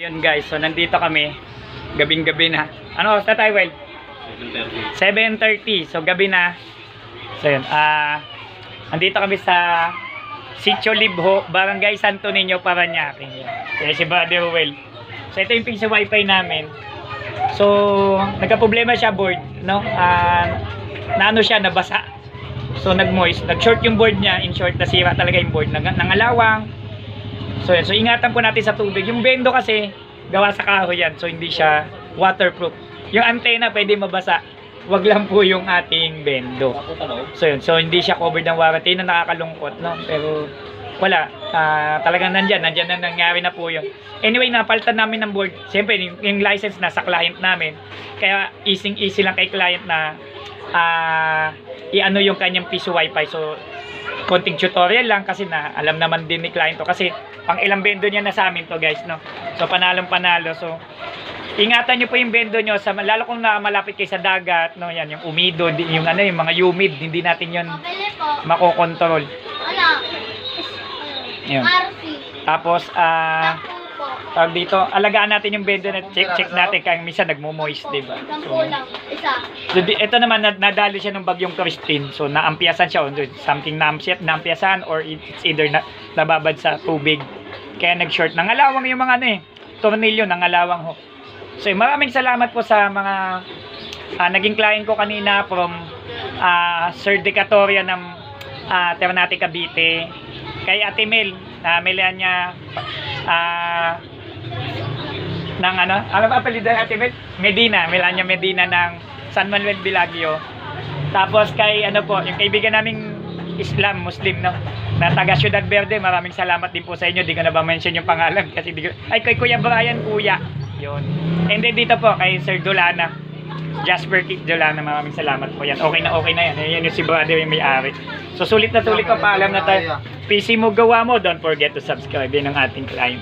Yun guys, so nandito kami. Gabing-gabi na. Ano oras na tayo, Well? 7:30. So gabi na. So yun, andito kami sa Sitio Libho, Barangay Santo Niño, Parañaque. Kaya si Brother Well. So ito yung piso wifi namin. So nagka-problema siya board, no? Naano siya, nabasa. So nag-moist, nag-short yung board niya. In short, nasira talaga yung board, nangalawang. So ingatan po natin sa tubig. Yung bendo kasi gawa sa kahoy yan, so hindi siya waterproof. Yung antena pwede mabasa, wag lang po yung ating bendo. So yun, so hindi siya covered ng warranty, na nakakalungkot, no? Pero wala, talagang nandyan na nangyari na po yun. Anyway, napalitan namin ng board. Siyempre yung license nasa client namin, kaya easy lang kay client na i-ano yung kanyang piso wifi. So konting tutorial lang kasi na alam naman din ni client to, kasi pang ilang bendo niya na sa amin to guys, no? So panalong panalo. So ingatan niyo po yung bendo niyo, sa lalo kung na malapit kayo sa dagat, no? Yan yung umido, yung ano, yung mga humid, hindi natin yon makokontrol. Yun. Tapos tawag dito, alagaan natin yung bendo na check natin kaya minsan nagmo-moist, diba? So ito naman, nadali siya ng bagyong Christine. So naampiyasan siya, something naampiyasan, or it's either nababad sa tubig. Kaya nag-short. Nangalawang yung mga ano tornilyo, nangalawang ho. So maraming salamat po sa mga naging client ko kanina from Sir Decatoria ng Ternate, Cavite. Kay Ate Mel, milihan niya ng ano ba apelyido Ate Mel? Medina, Melania Medina ng San Manuel Vilagio. Tapos kay ano po, yung kaibigan naming Muslim, no, na taga Ciudad Verde, maraming salamat din po sa inyo. Di ko na ba mention yung pangalan kasi kay Kuya Brian, kuya. Yun. And then dito po kay Sir Dolana, Jasper Kit Dolana, maraming salamat po yan. Okay na yan. Yan yung si brother yung may-ari. So sulit na sulit pa, paalam na tayo. PC mo gawa mo, don't forget to subscribe. Yan ang ating client.